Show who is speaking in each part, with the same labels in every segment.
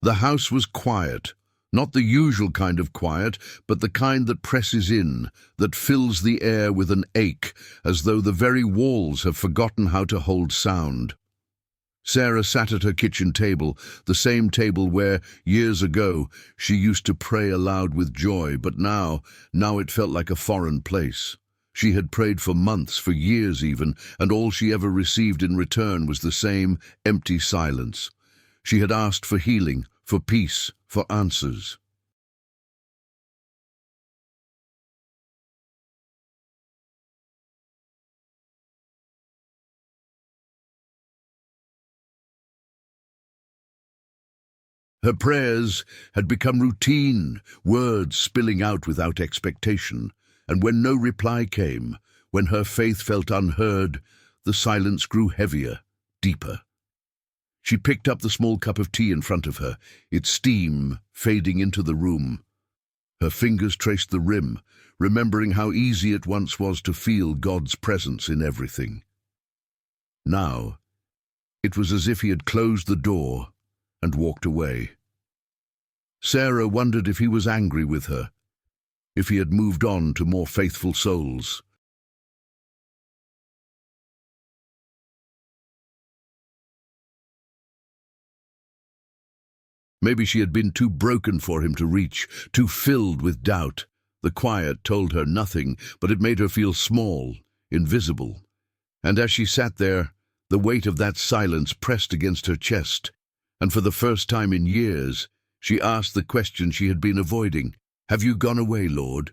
Speaker 1: The house was quiet, not the usual kind of quiet, but the kind that presses in, that fills the air with an ache, as though the very walls have forgotten how to hold sound. Sarah sat at her kitchen table, the same table where, years ago, she used to pray aloud with joy, but now it felt like a foreign place. She had prayed for months, for years even, and all she ever received in return was the same empty silence. She had asked for healing, for peace, for answers. Her prayers had become routine, words spilling out without expectation, and when no reply came, when her faith felt unheard, the silence grew heavier, deeper. She picked up the small cup of tea in front of her, its steam fading into the room. Her fingers traced the rim, remembering how easy it once was to feel God's presence in everything. Now, it was as if he had closed the door and walked away. Sarah wondered if he was angry with her, if he had moved on to more faithful souls. Maybe she had been too broken for him to reach, too filled with doubt. The quiet told her nothing, but it made her feel small, invisible. And as she sat there, the weight of that silence pressed against her chest, and for the first time in years, she asked the question she had been avoiding. "Have you gone away, Lord?"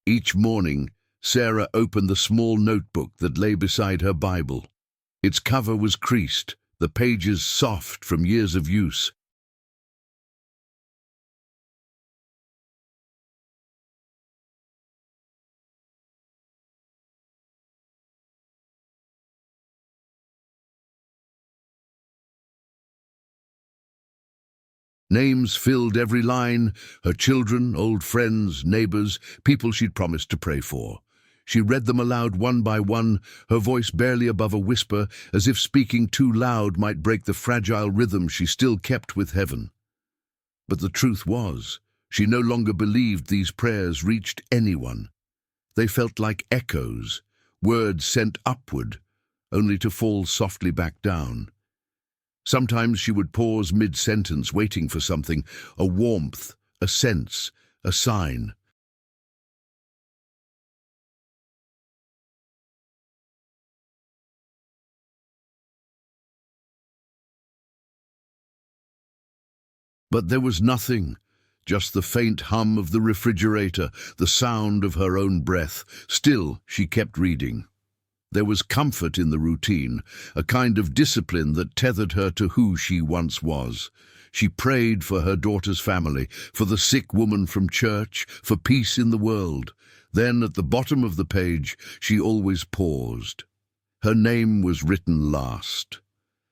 Speaker 1: Each morning, Sarah opened the small notebook that lay beside her Bible. Its cover was creased, the pages soft from years of use. Names filled every line, her children, old friends, neighbors, people she'd promised to pray for. She read them aloud one by one, her voice barely above a whisper, as if speaking too loud might break the fragile rhythm she still kept with heaven. But the truth was, she no longer believed these prayers reached anyone. They felt like echoes, words sent upward, only to fall softly back down. Sometimes she would pause mid-sentence, waiting for something, a warmth, a sense, a sign. But there was nothing, just the faint hum of the refrigerator, the sound of her own breath. Still, she kept reading. There was comfort in the routine, a kind of discipline that tethered her to who she once was. She prayed for her daughter's family, for the sick woman from church, for peace in the world. Then, at the bottom of the page, she always paused. Her name was written last.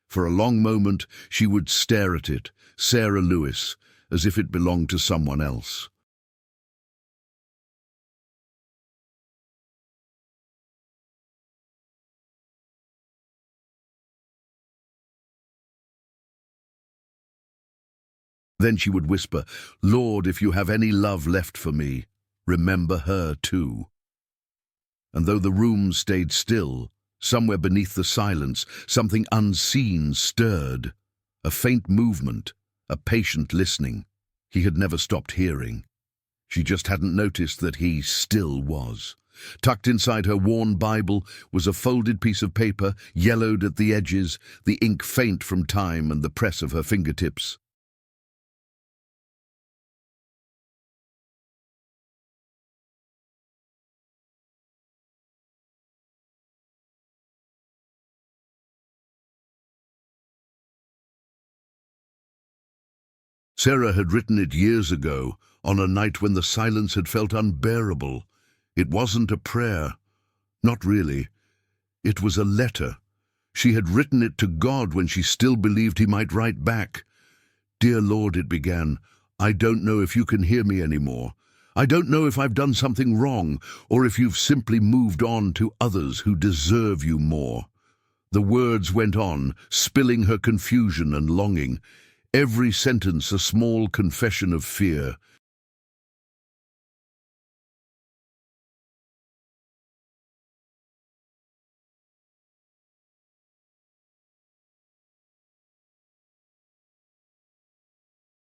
Speaker 1: For a long moment, she would stare at it, Sarah Lewis, as if it belonged to someone else. Then she would whisper, "Lord, if you have any love left for me, remember her too." And though the room stayed still, somewhere beneath the silence, something unseen stirred. A faint movement, a patient listening. He had never stopped hearing. She just hadn't noticed that he still was. Tucked inside her worn Bible was a folded piece of paper, yellowed at the edges, the ink faint from time and the press of her fingertips. Sarah had written it years ago, on a night when the silence had felt unbearable. It wasn't a prayer. Not really. It was a letter. She had written it to God when she still believed he might write back. "Dear Lord," it began, "I don't know if you can hear me anymore. I don't know if I've done something wrong, or if you've simply moved on to others who deserve you more." The words went on, spilling her confusion and longing. every sentence a small confession of fear.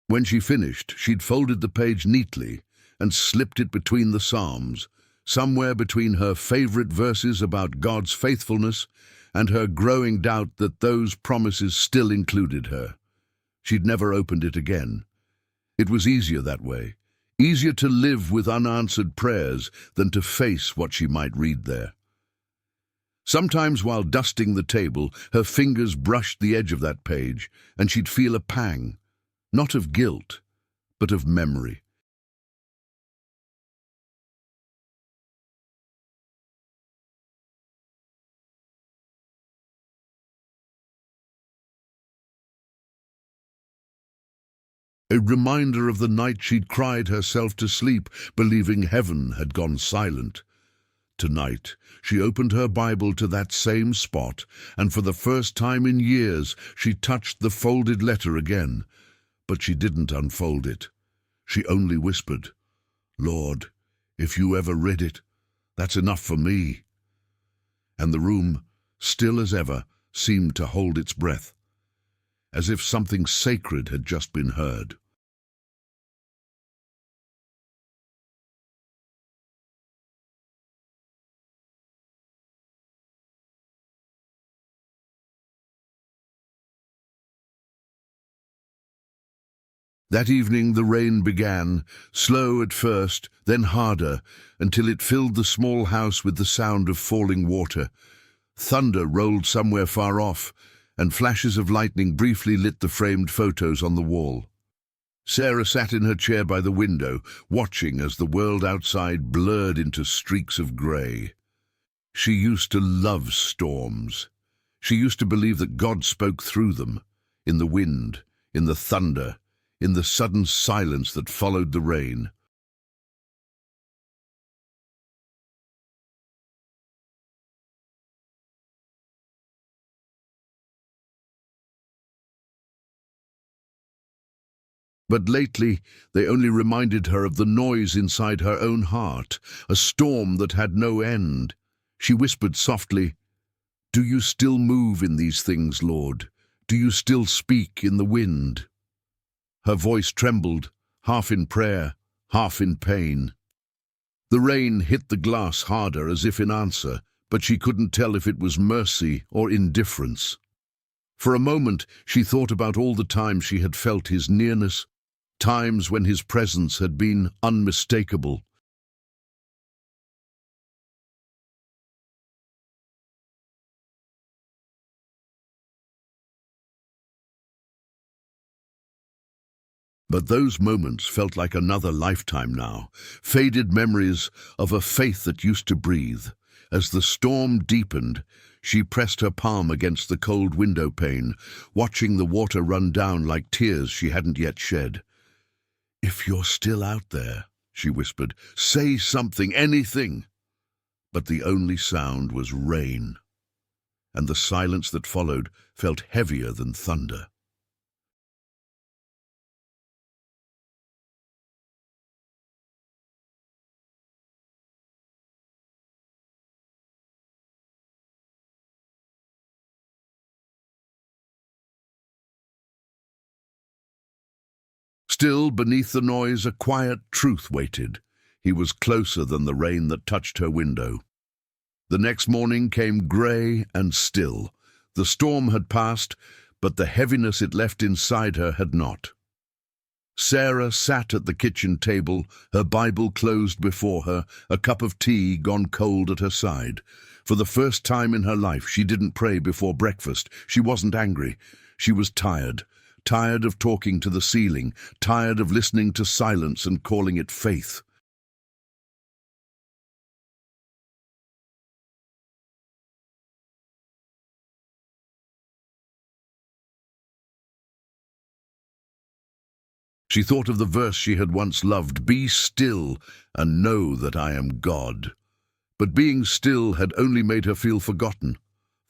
Speaker 1: When she finished, she'd folded the page neatly and slipped it between the Psalms, somewhere between her favorite verses about God's faithfulness and her growing doubt that those promises still included her. She'd never opened it again. It was easier that way, easier to live with unanswered prayers than to face what she might read there. Sometimes while dusting the table, her fingers brushed the edge of that page, and she'd feel a pang, not of guilt, but of memory. A reminder of the night she'd cried herself to sleep, believing heaven had gone silent. Tonight, she opened her Bible to that same spot, and for the first time in years, she touched the folded letter again. But she didn't unfold it. She only whispered, "Lord, if you ever read it, that's enough for me." And the room, still as ever, seemed to hold its breath, as if something sacred had just been heard. That evening the rain began, slow at first, then harder, until it filled the small house with the sound of falling water. Thunder rolled somewhere far off, and flashes of lightning briefly lit the framed photos on the wall. Sarah sat in her chair by the window, watching as the world outside blurred into streaks of grey. She used to love storms. She used to believe that God spoke through them, in the wind, in the thunder, in the sudden silence that followed the rain. But lately, they only reminded her of the noise inside her own heart, a storm that had no end. She whispered softly, "Do you still move in these things, Lord? Do you still speak in the wind?" Her voice trembled, half in prayer, half in pain. The rain hit the glass harder as if in answer, but she couldn't tell if it was mercy or indifference. For a moment, she thought about all the times she had felt his nearness, times when his presence had been unmistakable. But those moments felt like another lifetime now, faded memories of a faith that used to breathe. As the storm deepened, she pressed her palm against the cold window pane, watching the water run down like tears she hadn't yet shed. "If you're still out there," she whispered, "say something, anything." But the only sound was rain, and the silence that followed felt heavier than thunder. Still, beneath the noise, a quiet truth waited. He was closer than the rain that touched her window. The next morning came grey and still. The storm had passed, but the heaviness it left inside her had not. Sarah sat at the kitchen table, her Bible closed before her, a cup of tea gone cold at her side. For the first time in her life, she didn't pray before breakfast. She wasn't angry. She was tired. Tired of talking to the ceiling, tired of listening to silence and calling it faith. She thought of the verse she had once loved, "Be still and know that I am God." But being still had only made her feel forgotten.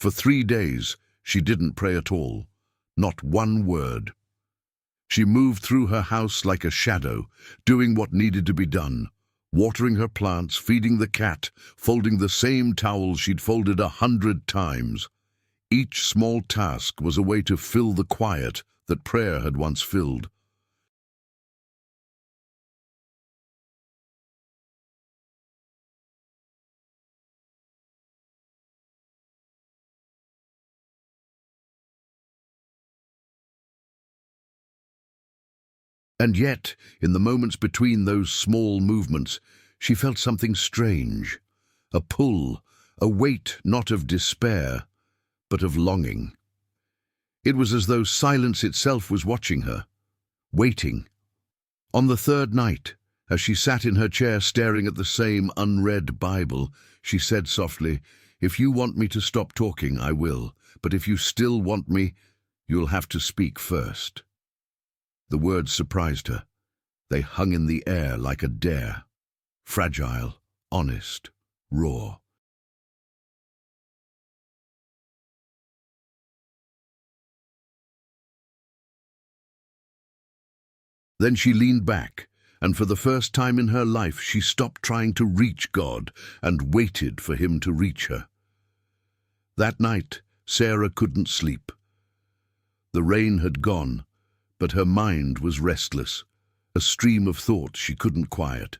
Speaker 1: For 3 days, she didn't pray at all. Not one word. She moved through her house like a shadow, doing what needed to be done, watering her plants, feeding the cat, folding the same towels she'd folded 100 times. Each small task was a way to fill the quiet that prayer had once filled. And yet, in the moments between those small movements, she felt something strange, a pull, a weight not of despair, but of longing. It was as though silence itself was watching her, waiting. On the third night, as she sat in her chair staring at the same unread Bible, she said softly, "If you want me to stop talking, I will, but if you still want me, you'll have to speak first." The words surprised her. They hung in the air like a dare. Fragile, honest, raw. Then she leaned back, and for the first time in her life she stopped trying to reach God and waited for him to reach her. That night, Sarah couldn't sleep. The rain had gone, but her mind was restless, a stream of thought she couldn't quiet.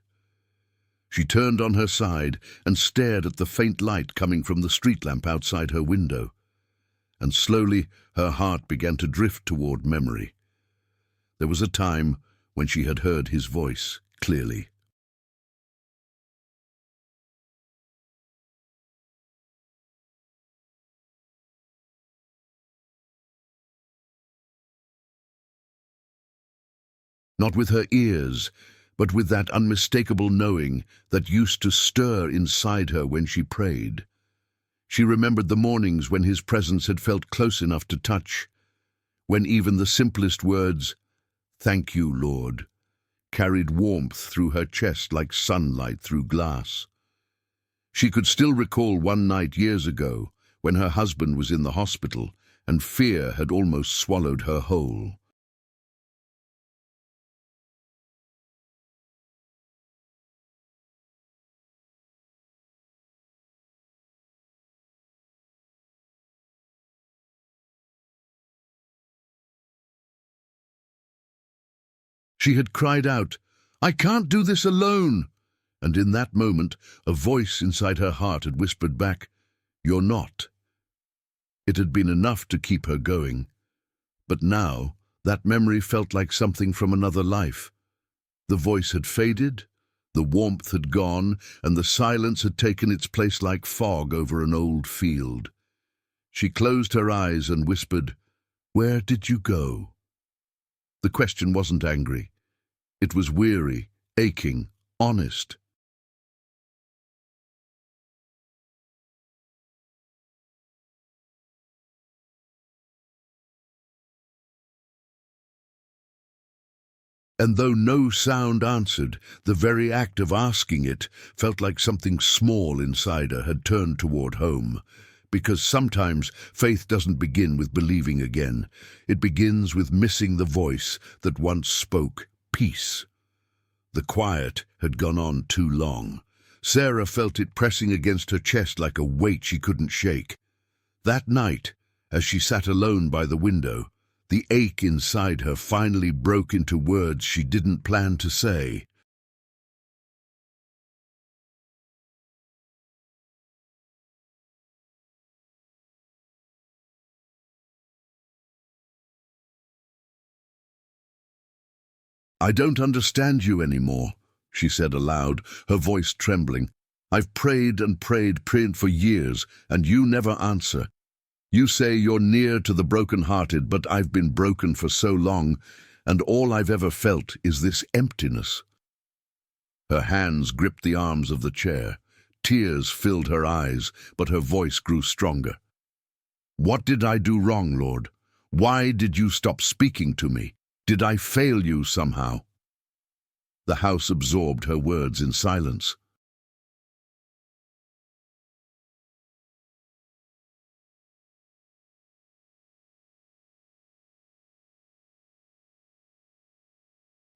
Speaker 1: She turned on her side and stared at the faint light coming from the street lamp outside her window, and slowly her heart began to drift toward memory. There was a time when she had heard his voice clearly. Not with her ears, but with that unmistakable knowing that used to stir inside her when she prayed. She remembered the mornings when his presence had felt close enough to touch, when even the simplest words, "Thank you, Lord," carried warmth through her chest like sunlight through glass. She could still recall one night years ago when her husband was in the hospital and fear had almost swallowed her whole. She had cried out, "I can't do this alone!" And in that moment, a voice inside her heart had whispered back, "You're not." It had been enough to keep her going. But now, that memory felt like something from another life. The voice had faded, the warmth had gone, and the silence had taken its place like fog over an old field. She closed her eyes and whispered, "Where did you go?" The question wasn't angry. It was weary, aching, honest. And though no sound answered, the very act of asking it felt like something small inside her had turned toward home. Because sometimes faith doesn't begin with believing again. It begins with missing the voice that once spoke peace. The quiet had gone on too long. Sarah felt it pressing against her chest like a weight she couldn't shake. That night, as she sat alone by the window, the ache inside her finally broke into words she didn't plan to say. "I don't understand you anymore," she said aloud, her voice trembling. "I've prayed and prayed for years, and you never answer. You say you're near to the broken-hearted, but I've been broken for so long, and all I've ever felt is this emptiness." Her hands gripped the arms of the chair. Tears filled her eyes, but her voice grew stronger. "What did I do wrong, Lord? Why did you stop speaking to me? Did I fail you somehow?" The house absorbed her words in silence.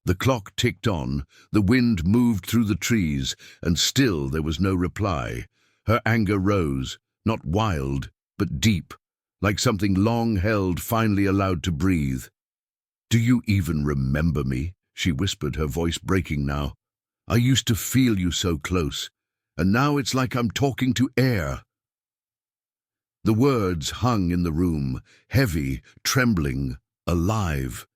Speaker 1: The clock ticked on, the wind moved through the trees, and still there was no reply. Her anger rose, not wild, but deep, like something long held finally allowed to breathe. "Do you even remember me?" she whispered, her voice breaking now. "I used to feel you so close, and now it's like I'm talking to air." The words hung in the room, heavy, trembling, alive.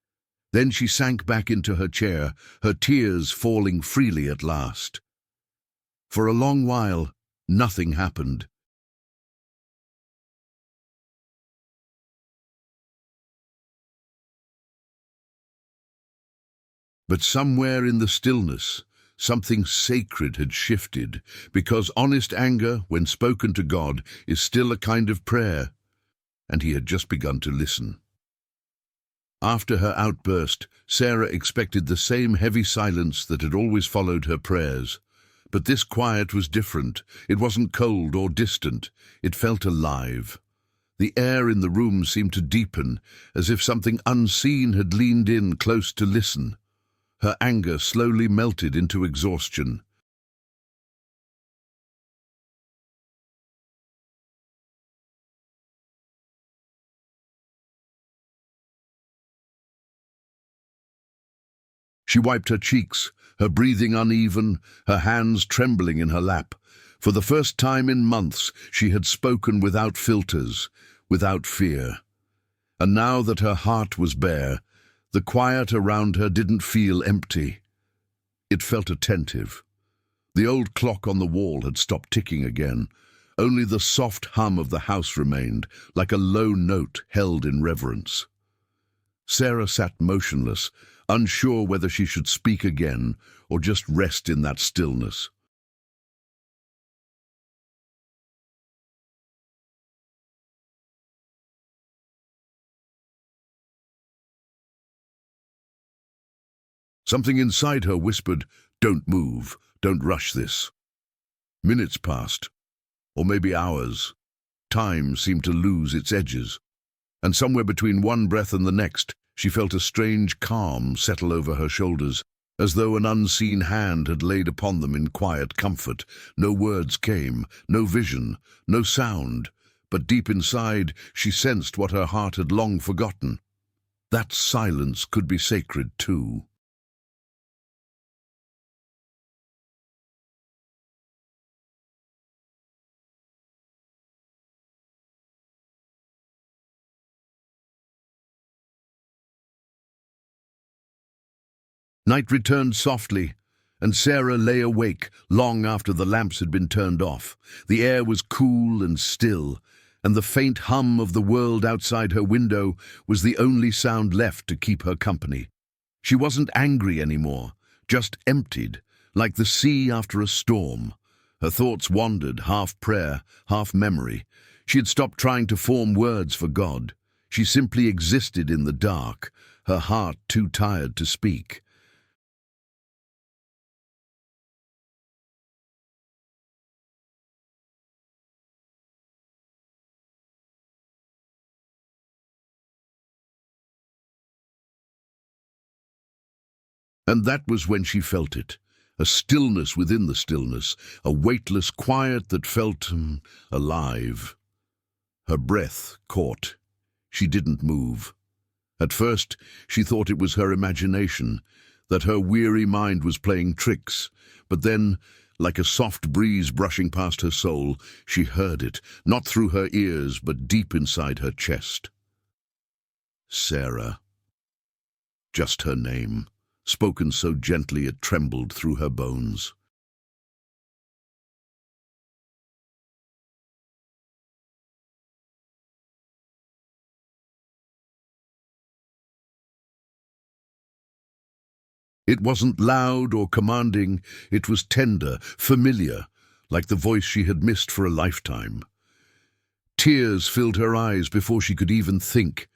Speaker 1: Then she sank back into her chair, her tears falling freely at last. For a long while, nothing happened. But somewhere in the stillness, something sacred had shifted, because honest anger, when spoken to God, is still a kind of prayer, and he had just begun to listen. After her outburst, Sarah expected the same heavy silence that had always followed her prayers. But this quiet was different. It wasn't cold or distant. It felt alive. The air in the room seemed to deepen, as if something unseen had leaned in close to listen. Her anger slowly melted into exhaustion. She wiped her cheeks, her breathing uneven, her hands trembling in her lap. For the first time in months, she had spoken without filters, without fear. And now that her heart was bare, the quiet around her didn't feel empty. It felt attentive. The old clock on the wall had stopped ticking again. Only the soft hum of the house remained, like a low note held in reverence. Sarah sat motionless, unsure whether she should speak again or just rest in that stillness. Something inside her whispered, "Don't move, don't rush this." Minutes passed, or maybe hours. Time seemed to lose its edges, and somewhere between one breath and the next, she felt a strange calm settle over her shoulders, as though an unseen hand had laid upon them in quiet comfort. No words came, no vision, no sound, but deep inside she sensed what her heart had long forgotten. That silence could be sacred too. Night returned softly, and Sarah lay awake long after the lamps had been turned off. The air was cool and still, and the faint hum of the world outside her window was the only sound left to keep her company. She wasn't angry anymore, just emptied, like the sea after a storm. Her thoughts wandered, half prayer, half memory. She had stopped trying to form words for God. She simply existed in the dark, her heart too tired to speak. And that was when she felt it, a stillness within the stillness, a weightless quiet that felt alive. Her breath caught. She didn't move. At first, she thought it was her imagination, that her weary mind was playing tricks, but then, like a soft breeze brushing past her soul, she heard it, not through her ears, but deep inside her chest. Sarah. Just her name, spoken so gently it trembled through her bones. It wasn't loud or commanding, it was tender, familiar, like the voice she had missed for a lifetime. Tears filled her eyes before she could even think.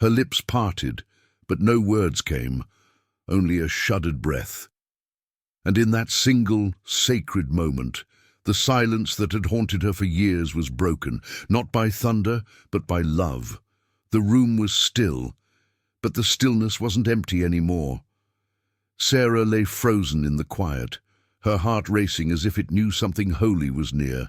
Speaker 1: Her lips parted, but no words came, only a shuddered breath. And in that single, sacred moment, the silence that had haunted her for years was broken, not by thunder, but by love. The room was still, but the stillness wasn't empty anymore. Sarah lay frozen in the quiet, her heart racing as if it knew something holy was near.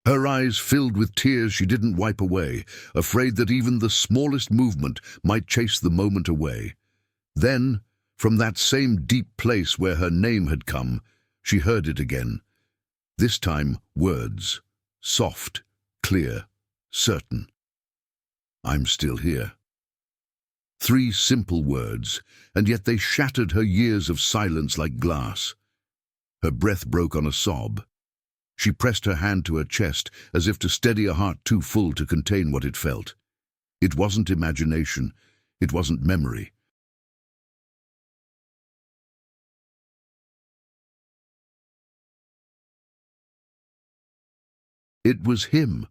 Speaker 1: Her eyes filled with tears she didn't wipe away, afraid that even the smallest movement might chase the moment away. Then, from that same deep place where her name had come, she heard it again. This time, words. Soft, clear, certain. I'm still here. 3 simple words, and yet they shattered her years of silence like glass. Her breath broke on a sob. She pressed her hand to her chest as if to steady a heart too full to contain what it felt. It wasn't imagination. It wasn't memory. It was him.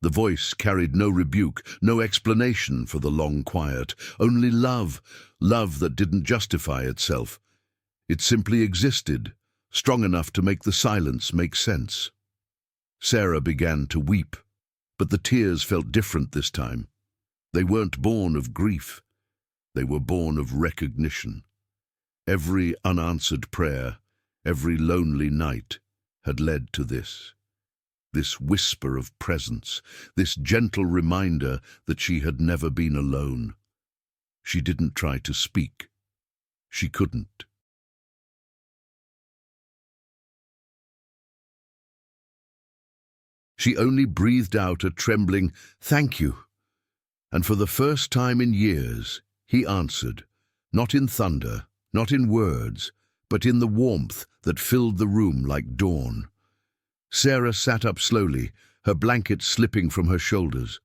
Speaker 1: The voice carried no rebuke, no explanation for the long quiet, only love, love that didn't justify itself. It simply existed, strong enough to make the silence make sense. Sarah began to weep, but the tears felt different this time. They weren't born of grief. They were born of recognition. Every unanswered prayer, every lonely night had led to this. This whisper of presence, this gentle reminder that she had never been alone. She didn't try to speak. She couldn't. She only breathed out a trembling, "Thank you." And for the first time in years, he answered, not in thunder, not in words, but in the warmth that filled the room like dawn. Sarah sat up slowly, her blanket slipping from her shoulders.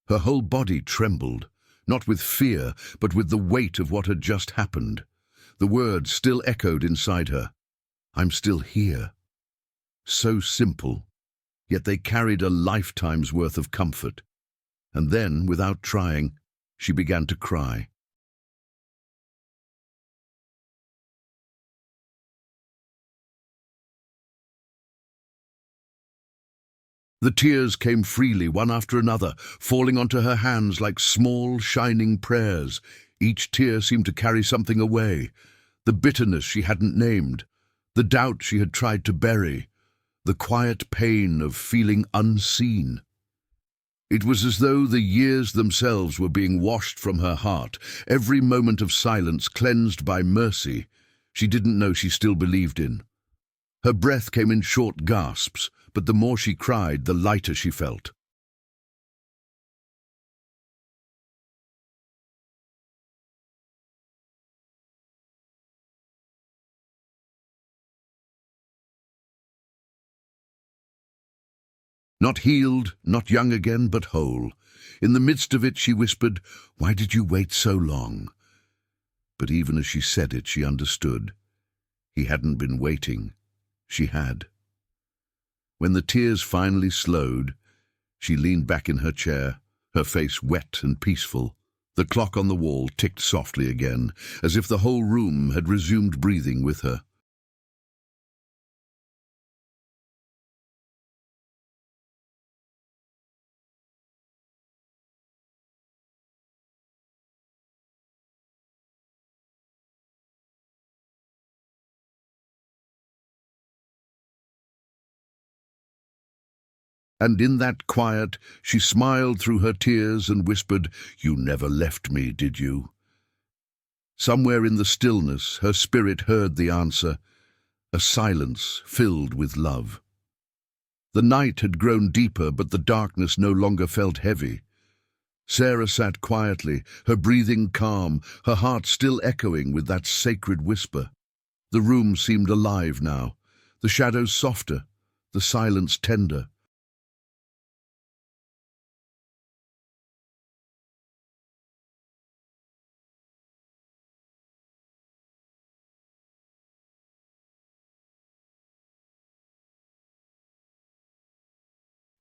Speaker 1: Her whole body trembled, not with fear, but with the weight of what had just happened. The words still echoed inside her. I'm still here. So simple, yet they carried a lifetime's worth of comfort. And then, without trying, she began to cry. The tears came freely, one after another, falling onto her hands like small, shining prayers. Each tear seemed to carry something away. The bitterness she hadn't named, the doubt she had tried to bury, the quiet pain of feeling unseen. It was as though the years themselves were being washed from her heart, every moment of silence cleansed by mercy she didn't know she still believed in. Her breath came in short gasps, but the more she cried, the lighter she felt. Not healed, not young again, but whole. In the midst of it, she whispered, "Why did you wait so long?" But even as she said it, she understood. He hadn't been waiting. She had. When the tears finally slowed, she leaned back in her chair, her face wet and peaceful. The clock on the wall ticked softly again, as if the whole room had resumed breathing with her. And in that quiet, she smiled through her tears and whispered, "You never left me, did you?" Somewhere in the stillness, her spirit heard the answer, a silence filled with love. The night had grown deeper, but the darkness no longer felt heavy. Sarah sat quietly, her breathing calm, her heart still echoing with that sacred whisper. The room seemed alive now, the shadows softer, the silence tender.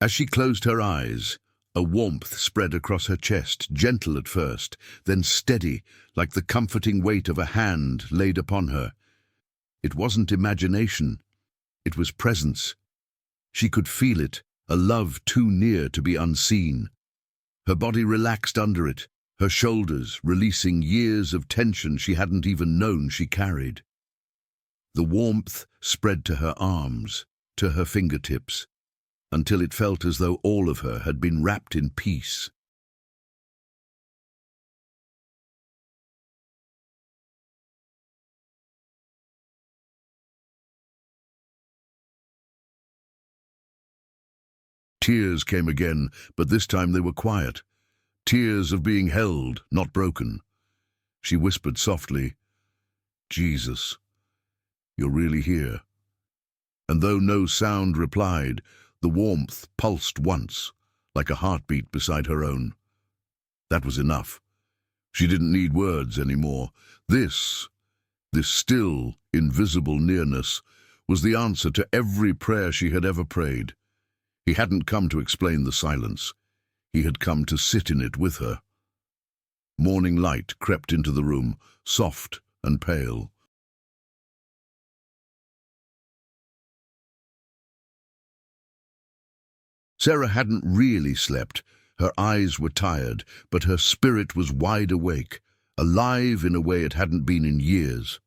Speaker 1: As she closed her eyes, a warmth spread across her chest, gentle at first, then steady, like the comforting weight of a hand laid upon her. It wasn't imagination, it was presence. She could feel it, a love too near to be unseen. Her body relaxed under it, her shoulders releasing years of tension she hadn't even known she carried. The warmth spread to her arms, to her fingertips, until it felt as though all of her had been wrapped in peace. Tears came again, but this time they were quiet. Tears of being held, not broken. She whispered softly, "Jesus, you're really here." And though no sound replied, the warmth pulsed once, like a heartbeat beside her own. That was enough. She didn't need words anymore. This still, invisible nearness, was the answer to every prayer she had ever prayed. He hadn't come to explain the silence. He had come to sit in it with her. Morning light crept into the room, soft and pale. Sarah hadn't really slept. Her eyes were tired, but her spirit was wide awake, alive in a way it hadn't been in years.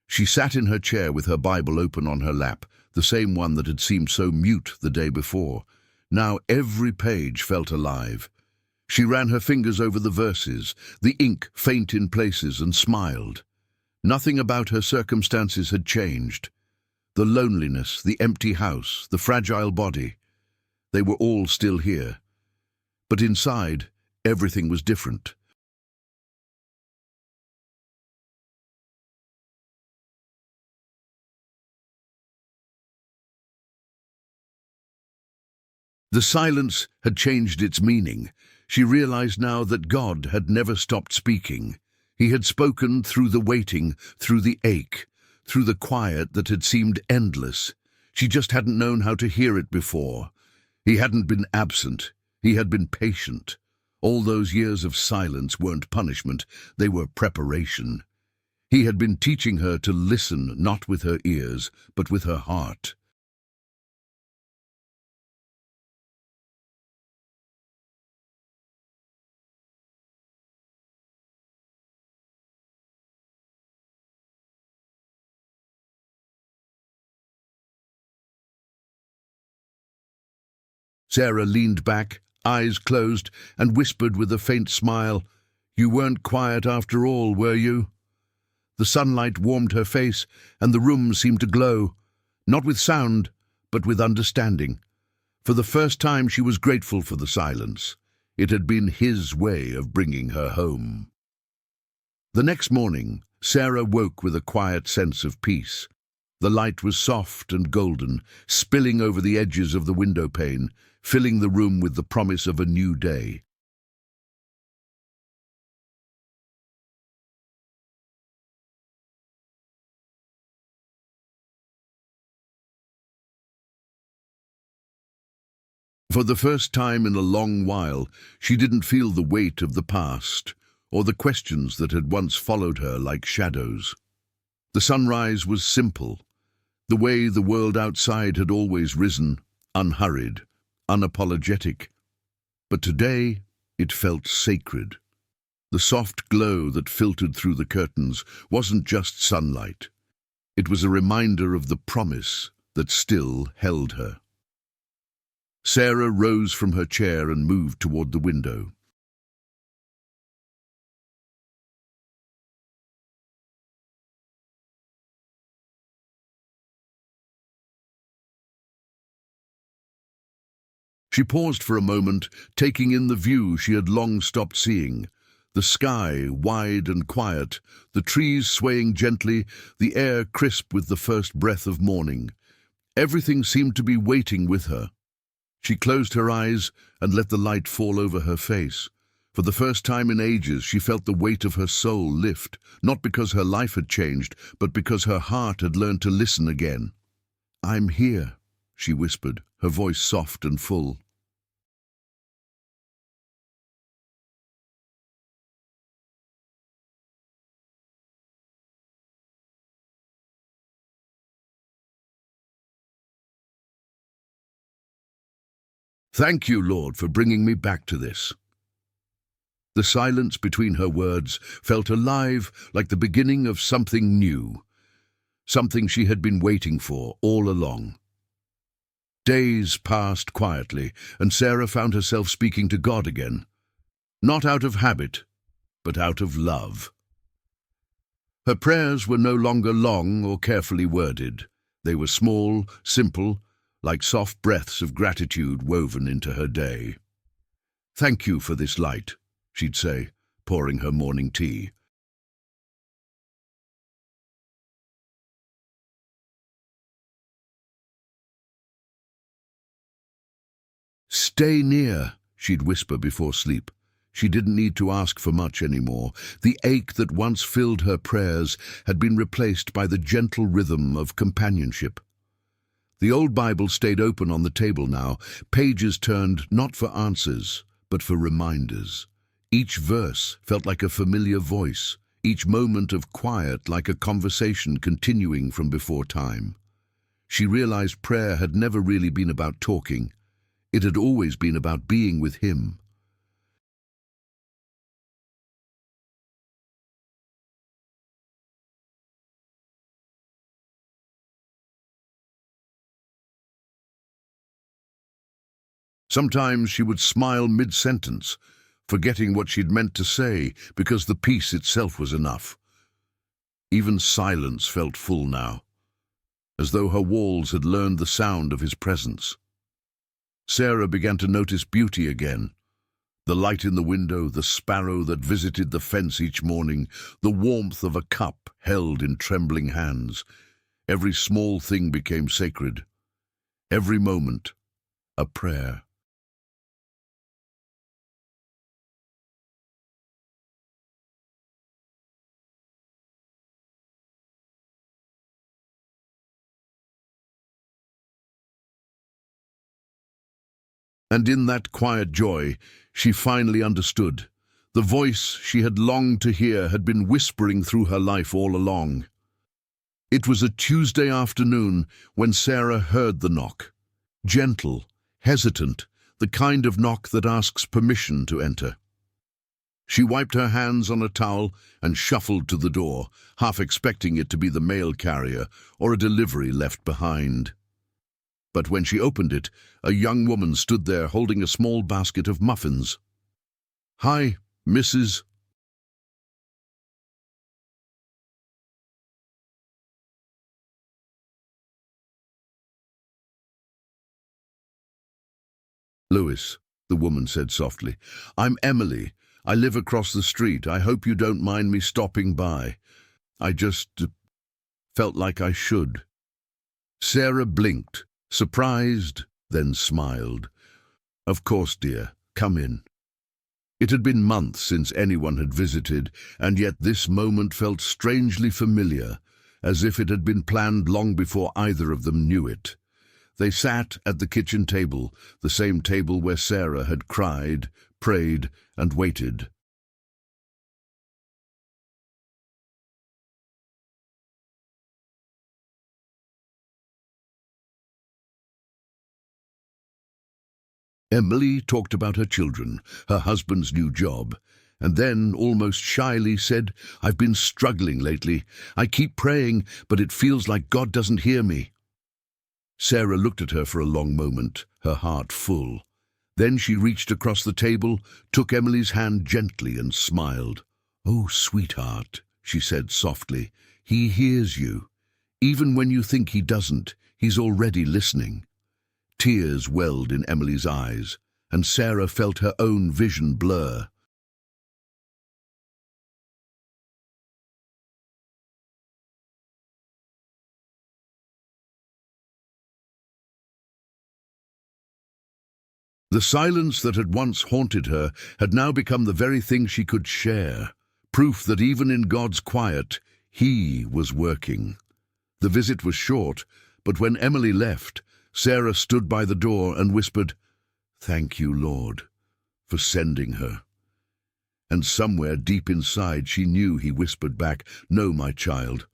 Speaker 1: She sat in her chair with her Bible open on her lap, the same one that had seemed so mute the day before. Now every page felt alive. She ran her fingers over the verses, the ink faint in places, and smiled. Nothing about her circumstances had changed. The loneliness, the empty house, the fragile body, they were all still here. But inside, everything was different. The silence had changed its meaning. She realized now that God had never stopped speaking. He had spoken through the waiting, through the ache, through the quiet that had seemed endless. She just hadn't known how to hear it before. He hadn't been absent. He had been patient. All those years of silence weren't punishment. They were preparation. He had been teaching her to listen not with her ears, but with her heart. Sarah leaned back, eyes closed, and whispered with a faint smile, "You weren't quiet after all, were you?" The sunlight warmed her face, and the room seemed to glow, not with sound, but with understanding. For the first time she was grateful for the silence. It had been his way of bringing her home. The next morning, Sarah woke with a quiet sense of peace. The light was soft and golden, spilling over the edges of the window pane, filling the room with the promise of a new day. For the first time in a long while, she didn't feel the weight of the past, or the questions that had once followed her like shadows. The sunrise was simple, the way the world outside had always risen, unhurried, unapologetic. But today it felt sacred. The soft glow that filtered through the curtains wasn't just sunlight. It was a reminder of the promise that still held her. Sarah rose from her chair and moved toward the window. She paused for a moment, taking in the view she had long stopped seeing. The sky wide and quiet, the trees swaying gently, the air crisp with the first breath of morning. Everything seemed to be waiting with her. She closed her eyes and let the light fall over her face. For the first time in ages, she felt the weight of her soul lift, not because her life had changed, but because her heart had learned to listen again. "I'm here," she whispered, her voice soft and full. Thank you, Lord, for bringing me back to this. The silence between her words felt alive, like the beginning of something new, something she had been waiting for all along. Days passed quietly, and Sarah found herself speaking to God again, not out of habit, but out of love. Her prayers were no longer long or carefully worded. They were small, simple, like soft breaths of gratitude woven into her day. "Thank you for this light," she'd say, pouring her morning tea. "Stay near," she'd whisper before sleep. She didn't need to ask for much anymore. The ache that once filled her prayers had been replaced by the gentle rhythm of companionship. The old Bible stayed open on the table now, pages turned not for answers, but for reminders. Each verse felt like a familiar voice, each moment of quiet like a conversation continuing from before time. She realized prayer had never really been about talking. It had always been about being with him. Sometimes she would smile mid-sentence, forgetting what she'd meant to say because the peace itself was enough. Even silence felt full now, as though her walls had learned the sound of his presence. Sarah began to notice beauty again. The light in the window, the sparrow that visited the fence each morning, the warmth of a cup held in trembling hands. Every small thing became sacred. Every moment, a prayer. And in that quiet joy, she finally understood. The voice she had longed to hear had been whispering through her life all along. It was a Tuesday afternoon when Sarah heard the knock. Gentle, hesitant, the kind of knock that asks permission to enter. She wiped her hands on a towel and shuffled to the door, half expecting it to be the mail carrier or a delivery left behind. But when she opened it, a young woman stood there holding a small basket of muffins. "Hi, Mrs." "Lewis," the woman said softly. "I'm Emily. I live across the street. I hope you don't mind me stopping by. I just felt like I should." Sarah blinked, surprised, then smiled. "Of course, dear. Come in." It had been months since anyone had visited, and yet this moment felt strangely familiar, as if it had been planned long before either of them knew it. They sat at the kitchen table, the same table where Sarah had cried, prayed, and waited. Emily talked about her children, her husband's new job, and then, almost shyly, said, "I've been struggling lately. I keep praying, but it feels like God doesn't hear me." Sarah looked at her for a long moment, her heart full. Then she reached across the table, took Emily's hand gently and smiled. "Oh, sweetheart," she said softly, "he hears you. Even when you think he doesn't, he's already listening." Tears welled in Emily's eyes, and Sarah felt her own vision blur. The silence that had once haunted her had now become the very thing she could share, proof that even in God's quiet, he was working. The visit was short, but when Emily left, Sarah stood by the door and whispered, "Thank you, Lord, for sending her." And somewhere deep inside she knew he whispered back, "No, my child,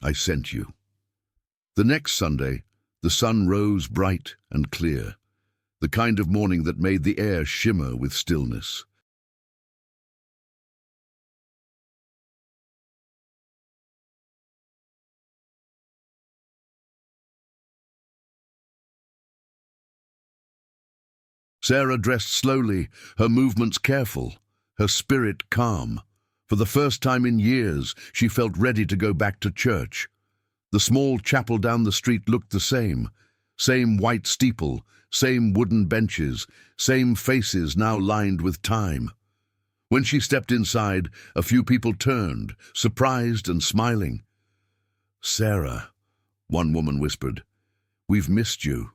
Speaker 1: I sent you." The next Sunday, the sun rose bright and clear. the kind of morning that made the air shimmer with stillness. Sarah dressed slowly, her movements careful, her spirit calm. For the first time in years, she felt ready to go back to church. The small chapel down the street looked the same. Same white steeple, same wooden benches, same faces now lined with time. When she stepped inside, a few people turned, surprised and smiling. "Sarah," one woman whispered, "we've missed you."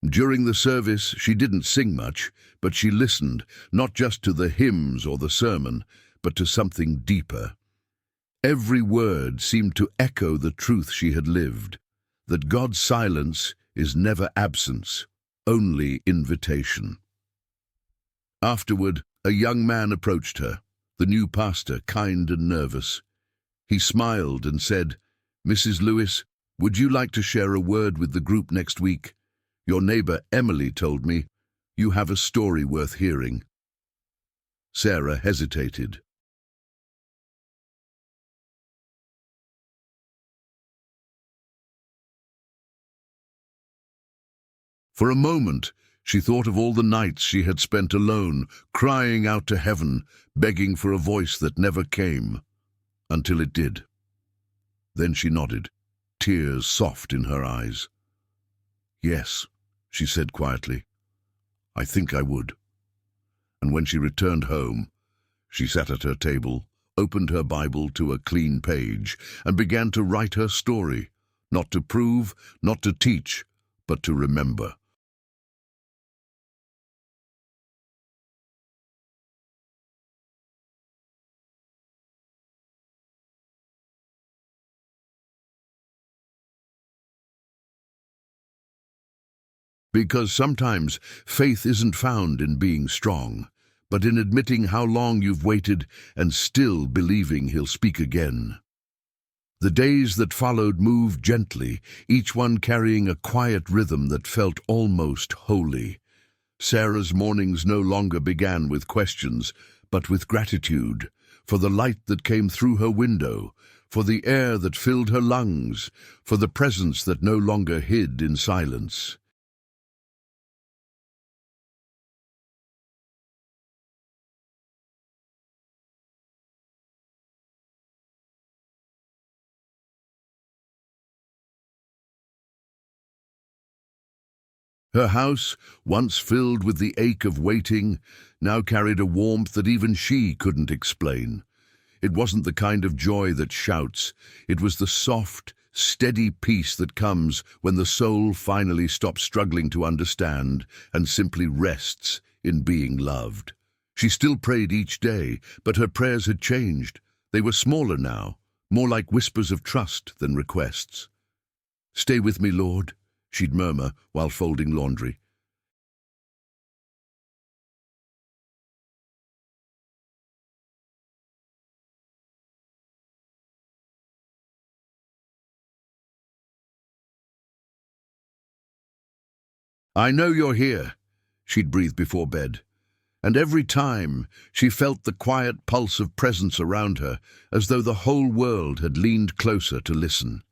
Speaker 1: During the service, she didn't sing much, but she listened, not just to the hymns or the sermon, but to something deeper. Every word seemed to echo the truth she had lived, that God's silence is never absence, only invitation. Afterward, a young man approached her, the new pastor, kind and nervous. He smiled and said, "Mrs. Lewis, would you like to share a word with the group next week? Your neighbor Emily told me you have a story worth hearing." Sarah hesitated. For a moment, she thought of all the nights she had spent alone, crying out to heaven, begging for a voice that never came, until it did. Then she nodded, tears soft in her eyes. "Yes," she said quietly, "I think I would." And when she returned home, she sat at her table, opened her Bible to a clean page, and began to write her story, not to prove, not to teach, but to remember. Because sometimes faith isn't found in being strong, but in admitting how long you've waited and still believing he'll speak again. The days that followed moved gently, each one carrying a quiet rhythm that felt almost holy. Sarah's mornings no longer began with questions, but with gratitude, for the light that came through her window, for the air that filled her lungs, for the presence that no longer hid in silence. Her house, once filled with the ache of waiting, now carried a warmth that even she couldn't explain. It wasn't the kind of joy that shouts. It was the soft, steady peace that comes when the soul finally stops struggling to understand and simply rests in being loved. She still prayed each day, but her prayers had changed. They were smaller now, more like whispers of trust than requests. "Stay with me, Lord," she'd murmur while folding laundry. "I know you're here," she'd breathe before bed. And every time she felt the quiet pulse of presence around her, as though the whole world had leaned closer to listen.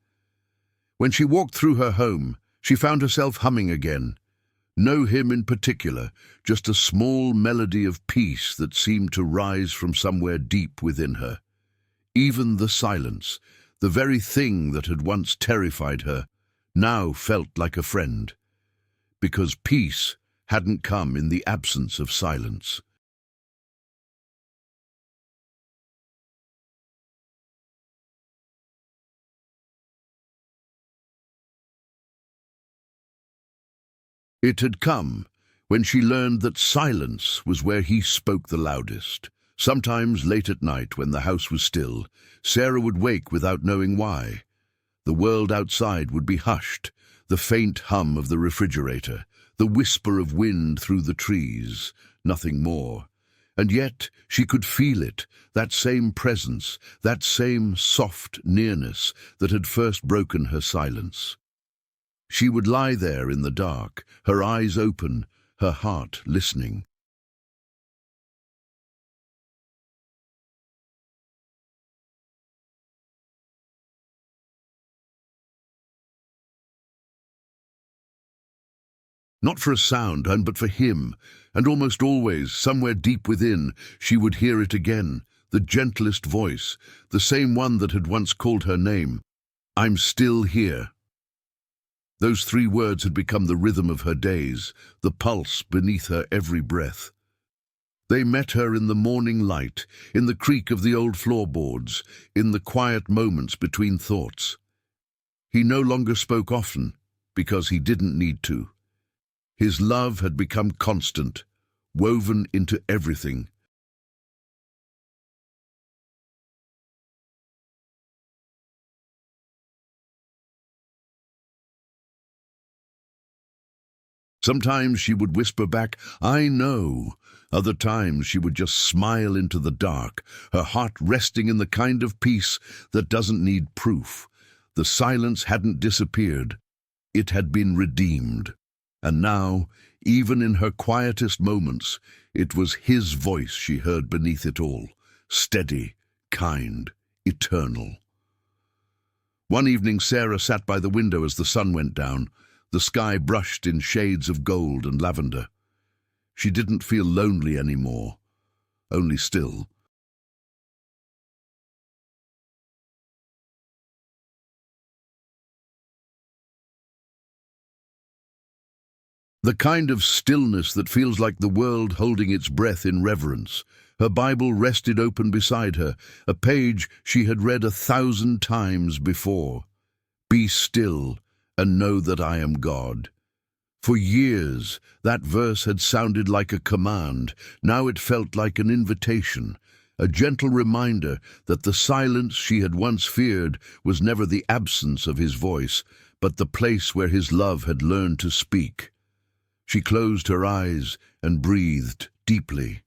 Speaker 1: When she walked through her home, she found herself humming again. No hymn in particular, just a small melody of peace that seemed to rise from somewhere deep within her. Even the silence, the very thing that had once terrified her, now felt like a friend. Because peace hadn't come in the absence of silence. It had come when she learned that silence was where he spoke the loudest. Sometimes late at night, when the house was still, Sarah would wake without knowing why. The world outside would be hushed. the faint hum of the refrigerator, the whisper of wind through the trees, nothing more. And yet she could feel it, that same presence, that same soft nearness that had first broken her silence. She would lie there in the dark, her eyes open, her heart listening. Not for a sound, but for him, and almost always, somewhere deep within, she would hear it again, the gentlest voice, the same one that had once called her name. "I'm still here." Those 3 words had become the rhythm of her days, the pulse beneath her every breath. They met her in the morning light, in the creak of the old floorboards, in the quiet moments between thoughts. He no longer spoke often, because he didn't need to. His love had become constant, woven into everything. Sometimes she would whisper back, "I know." Other times she would just smile into the dark, her heart resting in the kind of peace that doesn't need proof. The silence hadn't disappeared. It had been redeemed. And now, even in her quietest moments, it was his voice she heard beneath it all, steady, kind, eternal. One evening Sarah sat by the window as the sun went down, the sky brushed in shades of gold and lavender. She didn't feel lonely anymore, only still. The kind of stillness that feels like the world holding its breath in reverence. Her Bible rested open beside her, a page she had read 1,000 times before. "Be still and know that I am God." For years, that verse had sounded like a command. Now it felt like an invitation, a gentle reminder that the silence she had once feared was never the absence of his voice, but the place where his love had learned to speak. She closed her eyes and breathed deeply.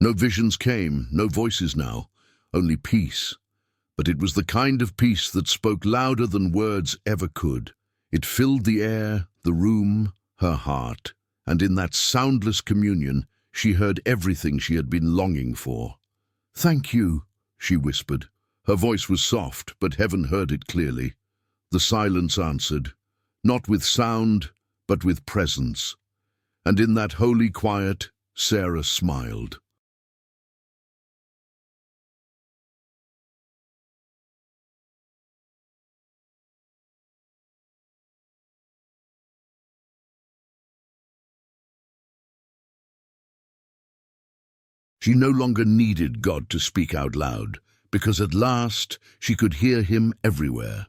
Speaker 1: No visions came, no voices now, only peace. But it was the kind of peace that spoke louder than words ever could. It filled the air, the room, her heart, and in that soundless communion, she heard everything she had been longing for. "Thank you," she whispered. Her voice was soft, but heaven heard it clearly. The silence answered, not with sound, but with presence. And in that holy quiet, Sarah smiled. She no longer needed God to speak out loud, because at last she could hear him everywhere.